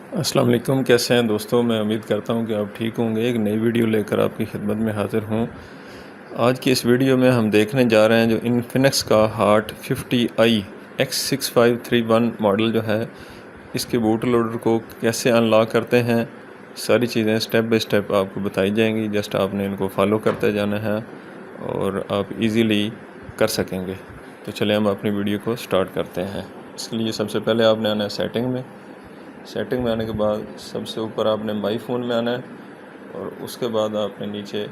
अस्सलाम वालेकुम, कैसे हैं दोस्तों। मैं उम्मीद करता हूं कि आप ठीक होंगे। एक नई वीडियो लेकर आपकी खिदमत में हाज़िर हूं। आज की इस वीडियो में हम देखने जा रहे हैं जो इन्फिनिक्स का हार्ट 50i X6531 मॉडल जो है, इसके बूट लोडर को कैसे अनलॉक करते हैं। सारी चीज़ें स्टेप बाय स्टेप आपको बताई जाएंगी। जस्ट आपने इनको फॉलो करते जाना है और आप इजीली कर सकेंगे। तो चलिए हम अपनी वीडियो को स्टार्ट करते हैं। इसके लिए सबसे पहले आपने आना है सेटिंग में आने के बाद सबसे ऊपर आपने माई फ़ोन में आना है और उसके बाद आपने नीचे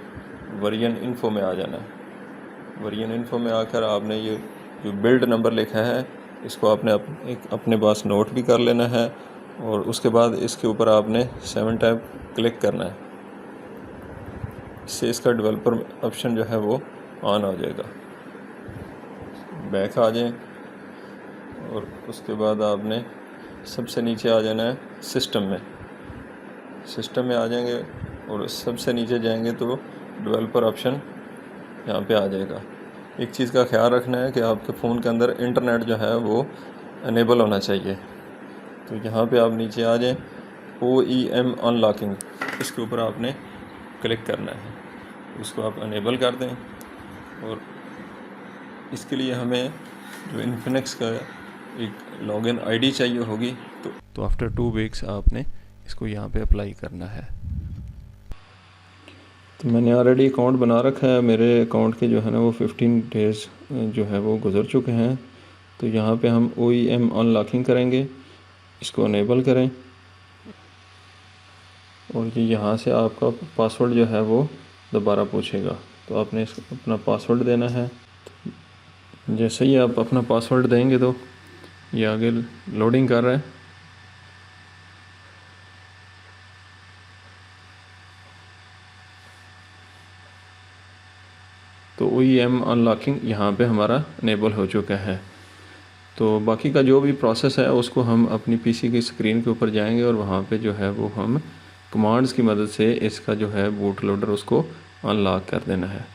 वर्जन इन्फो में आ जाना है। वर्जन इन्फो में आकर आपने ये जो बिल्ड नंबर लिखा है इसको आपने अपने पास नोट भी कर लेना है और उसके बाद इसके ऊपर आपने 7 टाइप क्लिक करना है। इससे इसका डेवलपर ऑप्शन जो है वो ऑन हो जाएगा। बैक आ जाएं और उसके बाद आपने सबसे नीचे आ जाना है सिस्टम में आ जाएंगे और सबसे नीचे जाएंगे तो डेवलपर ऑप्शन यहाँ पे आ जाएगा। एक चीज़ का ख्याल रखना है कि आपके फ़ोन के अंदर इंटरनेट जो है वो अनेबल होना चाहिए। तो यहाँ पे आप नीचे आ जाएं, OEM अनलॉकिंग, इसके ऊपर आपने क्लिक करना है, उसको आप अनेबल कर दें। और इसके लिए हमें जो इन्फिनिक्स का एक लॉगिन आईडी चाहिए होगी, तो आफ्टर 2 वीक्स आपने इसको यहाँ पे अप्लाई करना है। तो मैंने ऑलरेडी अकाउंट बना रखा है। मेरे अकाउंट के जो है ना वो 15 डेज़ जो है वो गुज़र चुके हैं। तो यहाँ पे हम OEM अनलॉकिंग करेंगे, इसको अनेबल करें और ये यहाँ से आपका पासवर्ड जो है वो दोबारा पूछेगा। तो आपने इसको अपना पासवर्ड देना है। जैसे ही आप अपना पासवर्ड देंगे तो ये आगे लोडिंग कर रहा है। तो OEM अनलॉकिंग यहाँ पे हमारा अनेबल हो चुका है। तो बाकी का जो भी प्रोसेस है उसको हम अपनी पीसी की स्क्रीन के ऊपर जाएंगे और वहाँ पे जो है वो हम कमांड्स की मदद से इसका जो है बूट लोडर उसको अनलॉक कर देना है।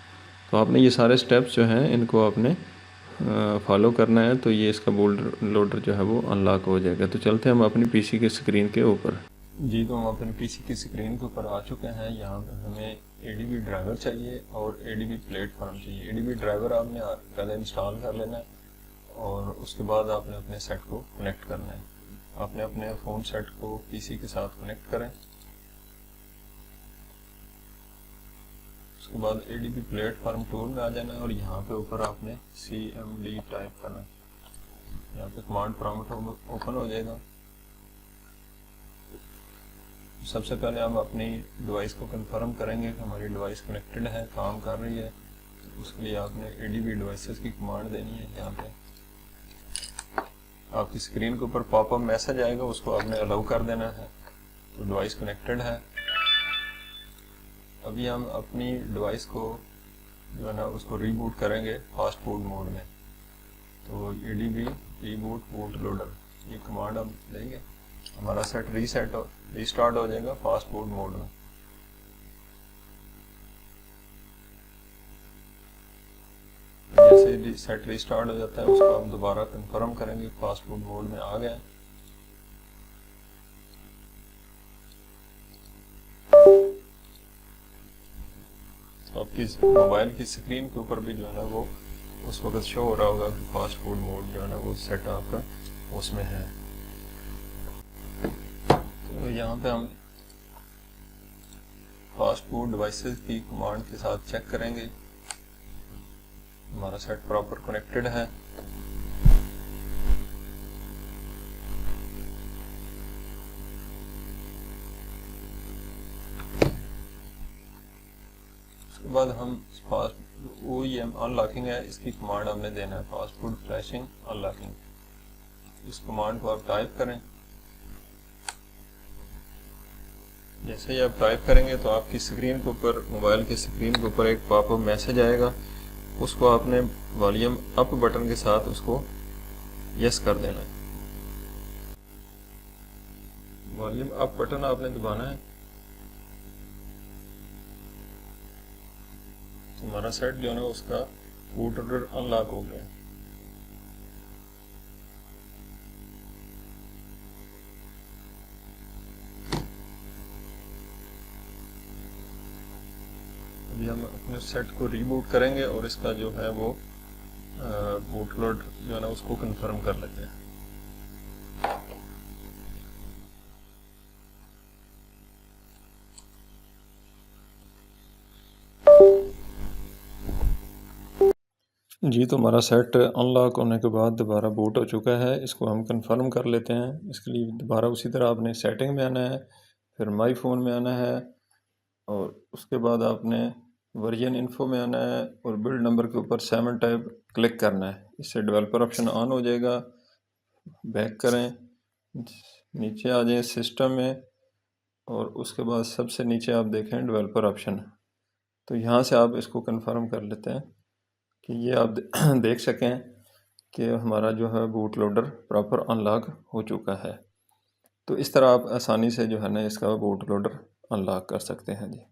तो आपने ये सारे स्टेप्स जो हैं इनको आपने फॉलो करना है, तो ये इसका बूट लोडर जो है वो अनलॉक हो जाएगा। तो चलते हैं हम अपनी पीसी की स्क्रीन के ऊपर। जी, तो हम अपनी पीसी की स्क्रीन के ऊपर आ चुके हैं। यहाँ पर हमें ADB ड्राइवर चाहिए और ADB प्लेटफॉर्म चाहिए। ADB ड्राइवर आपने पहले इंस्टॉल कर लेना है और उसके बाद आपने अपने सेट को कनेक्ट करना है। आपने अपने फ़ोन सेट को पीसी के साथ कनेक्ट करें। उसके बाद ADB प्लेटफॉर्म टूल में आ जाना है और यहाँ पे ऊपर आपने CMD टाइप करना है। यहाँ पे कमांड प्रॉम्प्ट ओपन हो जाएगा। सबसे पहले हम अपनी डिवाइस को कंफर्म करेंगे कि हमारी डिवाइस कनेक्टेड है, काम कर रही है। तो उसके लिए आपने ADB डिवाइसेस की कमांड देनी है। यहाँ पे आपकी स्क्रीन के ऊपर पॉपअप मैसेज आएगा, उसको आपने अलाउ कर देना है। तो डिवाइस कनेक्टेड है। अभी हम अपनी डिवाइस को जो है ना उसको रीबूट करेंगे फास्ट बूट मोड में। तो ADB रीबूट बूट लोडर ये कमांड हम देंगे, हमारा सेट रीस्टार्ट हो जाएगा फास्ट बूट मोड में। जैसे सेट रीस्टार्ट हो जाता है उसको हम दोबारा कंफर्म करेंगे फास्ट बूट मोड में आ गया। आपकी मोबाइल की स्क्रीन के ऊपर भी जो है ना वो उस वक्त शो हो रहा होगा कि फास्ट फूड मोड जो है ना वो सेट आपका उसमें है। तो यहाँ पे हम फास्ट फूड डिवाइसेस की कमांड के साथ चेक करेंगे हमारा सेट प्रॉपर कनेक्टेड है। उसके बाद हम फास्ट OEM अनलॉकिंग है, इसकी कमांड हमने देना है फास्ट फूड फ्लैशिंग अनलॉकिंग। इस कमांड को आप टाइप करें। जैसे ही आप टाइप करेंगे तो आपकी स्क्रीन के ऊपर, मोबाइल की स्क्रीन के ऊपर एक पॉपअप मैसेज आएगा, उसको आपने वॉल्यूम अप बटन के साथ उसको यस कर देना है। वॉल्यूम अप बटन आपने दबाना है। तो हमारा सेट जो है ना उसका बूट लोडर अनलॉक हो गया। अभी हम अपने सेट को रीबूट करेंगे और इसका जो है वो बूट लोड जो है ना उसको कंफर्म कर लेते हैं। जी, तो हमारा सेट अनलॉक होने के बाद दोबारा बूट हो चुका है। इसको हम कंफर्म कर लेते हैं। इसके लिए दोबारा उसी तरह आपने सेटिंग में आना है, फिर माई फ़ोन में आना है और उसके बाद आपने वर्जन इन्फो में आना है और बिल्ड नंबर के ऊपर 7 टाइप क्लिक करना है। इससे डेवलपर ऑप्शन ऑन हो जाएगा। बैक करें, नीचे आ जाएं सिस्टम में और उसके बाद सबसे नीचे आप देखें डेवलपर ऑप्शन। तो यहाँ से आप इसको कंफर्म कर लेते हैं कि ये आप देख सकें कि हमारा जो है बूट लोडर प्रॉपर अनलॉक हो चुका है। तो इस तरह आप आसानी से जो है ना इसका बूट लोडर अनलॉक कर सकते हैं जी।